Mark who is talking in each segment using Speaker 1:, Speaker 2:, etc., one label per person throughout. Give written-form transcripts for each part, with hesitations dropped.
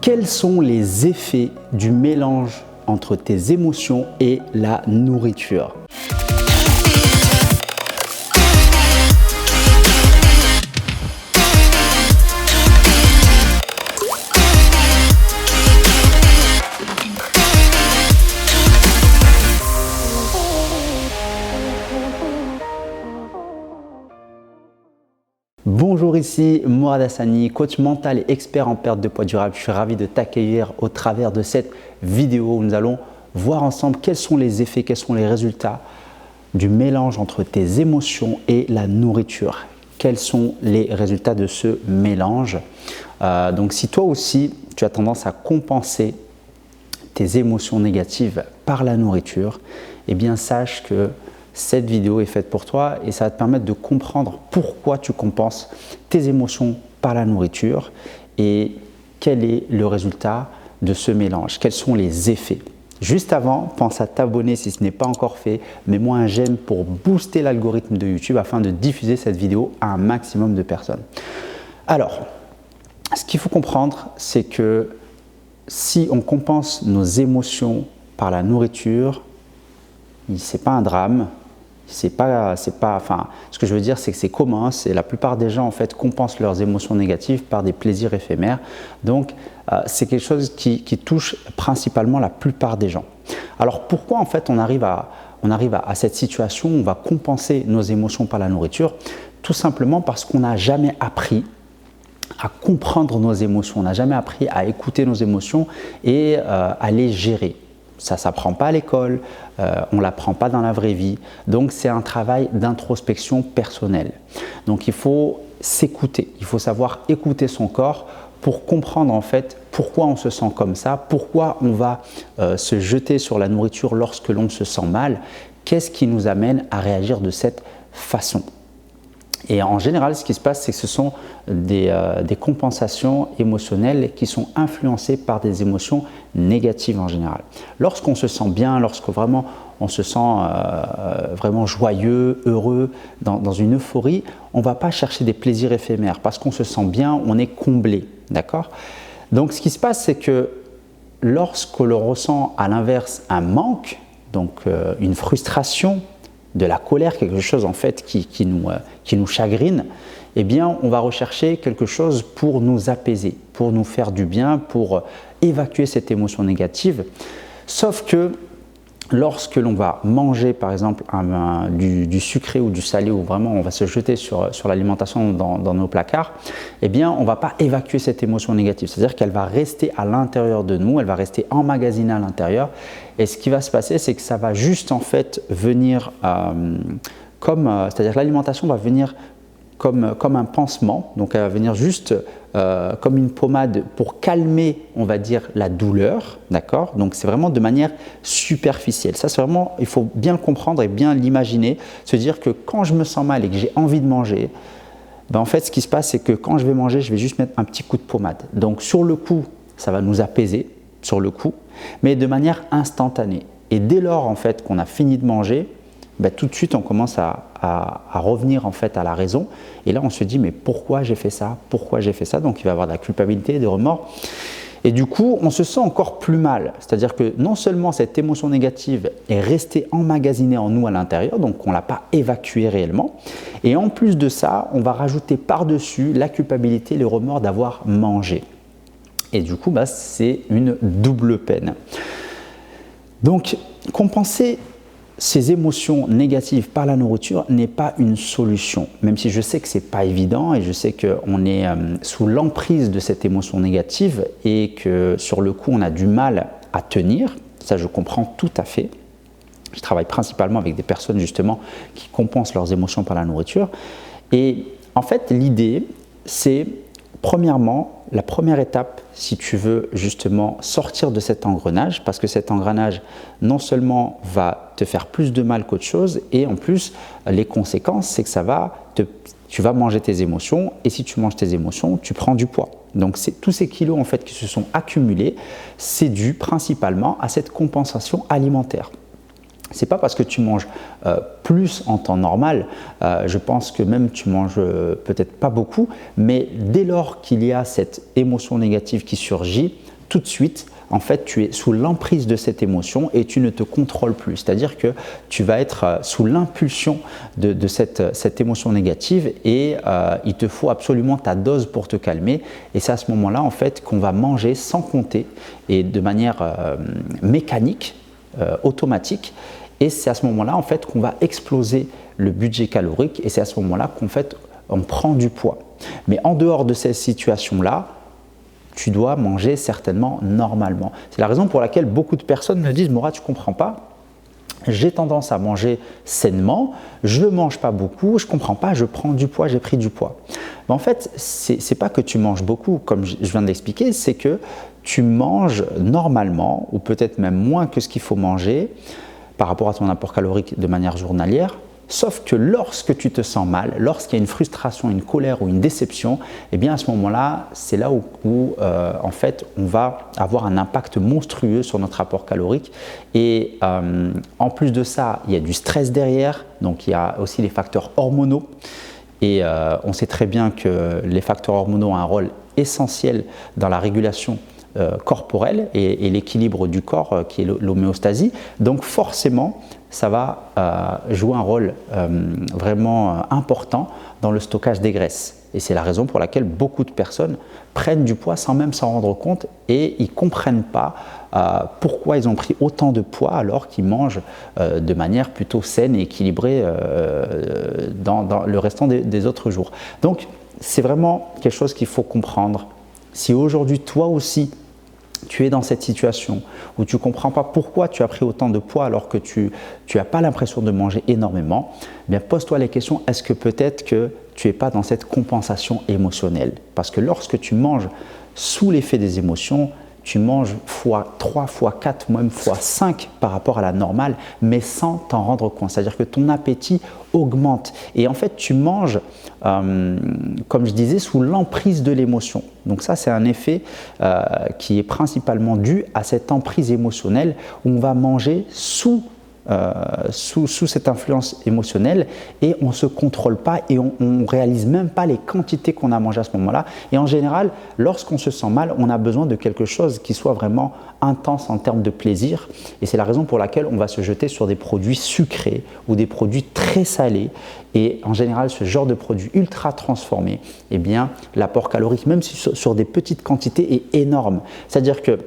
Speaker 1: Quels sont les effets du mélange entre tes émotions et la nourriture? Bonjour, ici Mourad Hassani, coach mental et expert en perte de poids durable. Je suis ravi de t'accueillir au travers de cette vidéo où nous allons voir ensemble quels sont les effets, quels sont les résultats du mélange entre tes émotions et la nourriture. Quels sont les résultats de ce mélange? Donc si toi aussi tu as tendance à compenser tes émotions négatives par la nourriture, eh bien sache que cette vidéo est faite pour toi et ça va te permettre de comprendre pourquoi tu compenses tes émotions par la nourriture et quel est le résultat de ce mélange, quels sont les effets. Juste avant, pense à t'abonner si ce n'est pas encore fait, mets-moi un j'aime pour booster l'algorithme de YouTube afin de diffuser cette vidéo à un maximum de personnes. Alors, ce qu'il faut comprendre, c'est que si on compense nos émotions par la nourriture, ce n'est pas un drame. Ce que je veux dire, c'est que c'est commun. La plupart des gens en fait compensent leurs émotions négatives par des plaisirs éphémères. Donc, c'est quelque chose qui touche principalement la plupart des gens. Alors, pourquoi en fait on arrive à cette situation où on va compenser nos émotions par la nourriture? Tout simplement parce qu'on n'a jamais appris à comprendre nos émotions. On n'a jamais appris à écouter nos émotions et à les gérer. Ça ne s'apprend pas à l'école, on ne l'apprend pas dans la vraie vie. Donc, c'est un travail d'introspection personnelle. Donc, il faut s'écouter, il faut savoir écouter son corps pour comprendre en fait pourquoi on se sent comme ça, pourquoi on va se jeter sur la nourriture lorsque l'on se sent mal, qu'est-ce qui nous amène à réagir de cette façon. Et en général, ce qui se passe, c'est que ce sont des compensations émotionnelles qui sont influencées par des émotions négatives en général. Lorsqu'on se sent bien, lorsque vraiment on se sent vraiment joyeux, heureux, dans une euphorie, on ne va pas chercher des plaisirs éphémères parce qu'on se sent bien, on est comblé, d'accord? Donc ce qui se passe, c'est que lorsque l'on ressent à l'inverse un manque, donc une frustration, de la colère, quelque chose en fait qui nous chagrine, eh bien on va rechercher quelque chose pour nous apaiser, pour nous faire du bien, pour évacuer cette émotion négative. Sauf que lorsque l'on va manger par exemple du sucré ou du salé, ou vraiment on va se jeter sur l'alimentation dans nos placards, eh bien on ne va pas évacuer cette émotion négative, c'est-à-dire qu'elle va rester à l'intérieur de nous, elle va rester emmagasinée à l'intérieur, et ce qui va se passer, c'est que ça va juste en fait venir c'est-à-dire que l'alimentation va venir comme un pansement, donc elle va venir juste comme une pommade pour calmer, on va dire, la douleur, d'accord? Donc c'est vraiment de manière superficielle. Ça, c'est vraiment, il faut bien le comprendre et bien l'imaginer, se dire que quand je me sens mal et que j'ai envie de manger, ben en fait, ce qui se passe, c'est que quand je vais manger, je vais juste mettre un petit coup de pommade. Donc sur le coup, ça va nous apaiser, sur le coup, mais de manière instantanée. Et dès lors, en fait, qu'on a fini de manger, ben, tout de suite, on commence à revenir en fait à la raison. Et là, on se dit, mais pourquoi j'ai fait ça? Pourquoi j'ai fait ça? Donc, il va y avoir de la culpabilité, des remords. Et du coup, on se sent encore plus mal. C'est-à-dire que non seulement cette émotion négative est restée emmagasinée en nous à l'intérieur, donc on ne l'a pas évacuée réellement. Et en plus de ça, on va rajouter par-dessus la culpabilité, le remords d'avoir mangé. Et du coup, bah, c'est une double peine. Donc, compenser ces émotions négatives par la nourriture n'est pas une solution, même si je sais que ce n'est pas évident et je sais qu'on est sous l'emprise de cette émotion négative et que sur le coup on a du mal à tenir, ça je comprends tout à fait. Je travaille principalement avec des personnes justement qui compensent leurs émotions par la nourriture et en fait l'idée c'est premièrement, la première étape, si tu veux justement sortir de cet engrenage, parce que cet engrenage non seulement va te faire plus de mal qu'autre chose, et en plus, les conséquences, c'est que tu vas manger tes émotions, et si tu manges tes émotions, tu prends du poids. Donc, tous ces kilos en fait qui se sont accumulés, c'est dû principalement à cette compensation alimentaire. Ce n'est pas parce que tu manges plus en temps normal, je pense que même tu manges peut-être pas beaucoup, mais dès lors qu'il y a cette émotion négative qui surgit, tout de suite, en fait, tu es sous l'emprise de cette émotion et tu ne te contrôles plus. C'est-à-dire que tu vas être sous l'impulsion de cette émotion négative et il te faut absolument ta dose pour te calmer. Et c'est à ce moment-là, en fait, qu'on va manger sans compter et de manière mécanique, automatique. Et c'est à ce moment-là, en fait, qu'on va exploser le budget calorique et c'est à ce moment-là qu'en fait, on prend du poids. Mais en dehors de ces situations-là, tu dois manger certainement normalement. C'est la raison pour laquelle beaucoup de personnes me disent « Mourad, tu ne comprends pas, j'ai tendance à manger sainement, je ne mange pas beaucoup, je ne comprends pas, je prends du poids, j'ai pris du poids. » Mais en fait, ce n'est pas que tu manges beaucoup, comme je viens de l'expliquer, c'est que tu manges normalement, ou peut-être même moins que ce qu'il faut manger par rapport à ton apport calorique de manière journalière. Sauf que lorsque tu te sens mal, lorsqu'il y a une frustration, une colère ou une déception, eh bien à ce moment-là, c'est là où en fait, on va avoir un impact monstrueux sur notre apport calorique. Et en plus de ça, il y a du stress derrière, donc il y a aussi les facteurs hormonaux. Et on sait très bien que les facteurs hormonaux ont un rôle essentiel dans la régulation corporelle et l'équilibre du corps qui est l'homéostasie. Donc forcément, ça va jouer un rôle vraiment important dans le stockage des graisses. Et c'est la raison pour laquelle beaucoup de personnes prennent du poids sans même s'en rendre compte et ils ne comprennent pas pourquoi ils ont pris autant de poids alors qu'ils mangent de manière plutôt saine et équilibrée dans le restant des autres jours. Donc c'est vraiment quelque chose qu'il faut comprendre. Si aujourd'hui toi aussi tu es dans cette situation où tu ne comprends pas pourquoi tu as pris autant de poids alors que tu n'as pas l'impression de manger énormément, eh bien pose-toi les questions, est-ce que peut-être que tu n'es pas dans cette compensation émotionnelle? Parce que lorsque tu manges sous l'effet des émotions, tu manges x3, x4, même x5 par rapport à la normale, mais sans t'en rendre compte. C'est-à-dire que ton appétit augmente. Et en fait, tu manges, comme je disais, sous l'emprise de l'émotion. Donc ça, c'est un effet qui est principalement dû à cette emprise émotionnelle où on va manger sous cette influence émotionnelle et on ne se contrôle pas et on ne réalise même pas les quantités qu'on a mangées à ce moment-là. Et en général, lorsqu'on se sent mal, on a besoin de quelque chose qui soit vraiment intense en termes de plaisir. Et c'est la raison pour laquelle on va se jeter sur des produits sucrés ou des produits très salés. Et en général, ce genre de produits ultra transformés, eh bien, l'apport calorique, même sur des petites quantités, est énorme. C'est-à-dire que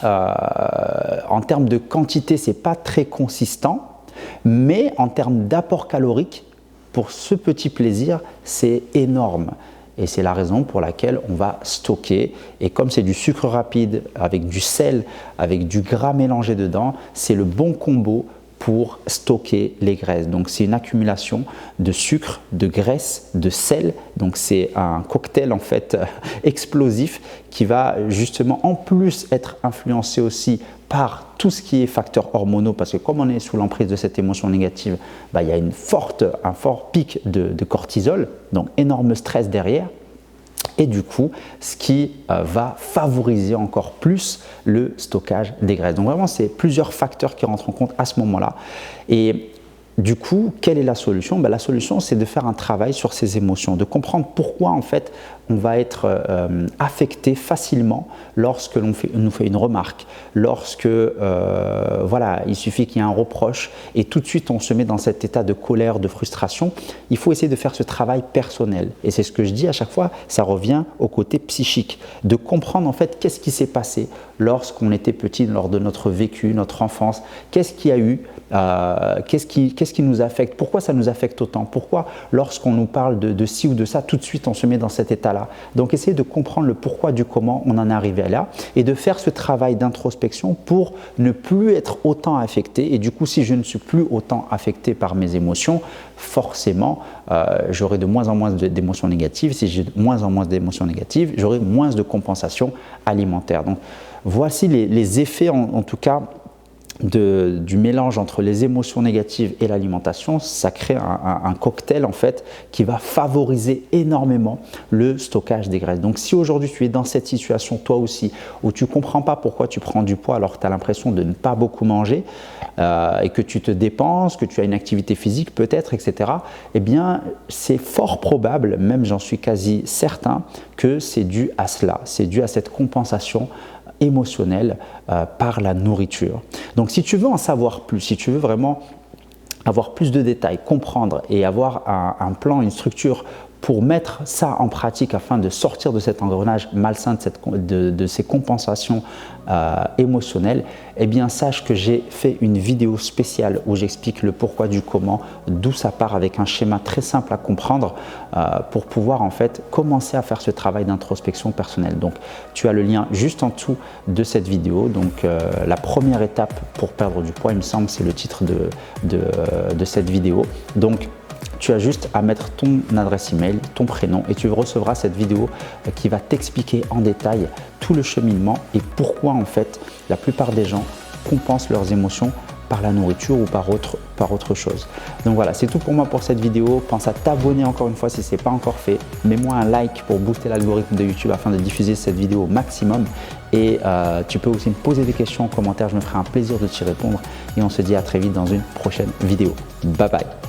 Speaker 1: en termes de quantité, ce n'est pas très consistant, mais en termes d'apport calorique, pour ce petit plaisir, c'est énorme. Et c'est la raison pour laquelle on va stocker. Et comme c'est du sucre rapide, avec du sel, avec du gras mélangé dedans, c'est le bon combo pour stocker les graisses. Donc c'est une accumulation de sucre, de graisse, de sel. Donc c'est un cocktail en fait explosif qui va justement en plus être influencé aussi par tout ce qui est facteurs hormonaux, parce que comme on est sous l'emprise de cette émotion négative, il y a un fort pic de cortisol, donc énorme stress derrière. Et du coup, ce qui va favoriser encore plus le stockage des graisses. Donc vraiment, c'est plusieurs facteurs qui rentrent en compte à ce moment-là. Et du coup, quelle est la solution? La solution, c'est de faire un travail sur ces émotions, de comprendre pourquoi en fait on va être affecté facilement lorsque l'on nous fait une remarque, lorsque voilà, il suffit qu'il y ait un reproche et tout de suite on se met dans cet état de colère, de frustration. Il faut essayer de faire ce travail personnel et c'est ce que je dis à chaque fois, ça revient au côté psychique, de comprendre en fait qu'est-ce qui s'est passé lorsqu'on était petit, lors de notre vécu, notre enfance, qu'est-ce qu'il y a eu, qu'est-ce qui nous affecte, pourquoi ça nous affecte autant, pourquoi lorsqu'on nous parle de ci ou de ça, tout de suite on se met dans cet état-là. Donc essayer de comprendre le pourquoi du comment on en est arrivé là et de faire ce travail d'introspection pour ne plus être autant affecté. Et du coup, si je ne suis plus autant affecté par mes émotions, forcément, j'aurai de moins en moins d'émotions négatives. Si j'ai de moins en moins d'émotions négatives, j'aurai moins de compensation alimentaire. Donc voici les effets en tout cas du mélange entre les émotions négatives et l'alimentation. Ça crée un cocktail en fait qui va favoriser énormément le stockage des graisses. Donc si aujourd'hui tu es dans cette situation toi aussi où tu ne comprends pas pourquoi tu prends du poids alors que tu as l'impression de ne pas beaucoup manger et que tu te dépenses, que tu as une activité physique peut-être, etc. Eh bien c'est fort probable, même j'en suis quasi certain, que c'est dû à cela, c'est dû à cette compensation émotionnel par la nourriture. Donc si tu veux en savoir plus, si tu veux vraiment avoir plus de détails, comprendre et avoir un plan, une structure pour mettre ça en pratique afin de sortir de cet engrenage malsain, de ces compensations émotionnelles, eh bien sache que j'ai fait une vidéo spéciale où j'explique le pourquoi du comment, d'où ça part avec un schéma très simple à comprendre pour pouvoir en fait commencer à faire ce travail d'introspection personnelle. Donc tu as le lien juste en dessous de cette vidéo. Donc la première étape pour perdre du poids, il me semble, c'est le titre de cette vidéo. Donc tu as juste à mettre ton adresse email, ton prénom et tu recevras cette vidéo qui va t'expliquer en détail tout le cheminement et pourquoi en fait la plupart des gens compensent leurs émotions par la nourriture ou par autre chose. Donc voilà, c'est tout pour moi pour cette vidéo. Pense à t'abonner encore une fois si ce n'est pas encore fait. Mets-moi un like pour booster l'algorithme de YouTube afin de diffuser cette vidéo au maximum. Et tu peux aussi me poser des questions en commentaire, je me ferai un plaisir de t'y répondre. Et on se dit à très vite dans une prochaine vidéo. Bye bye.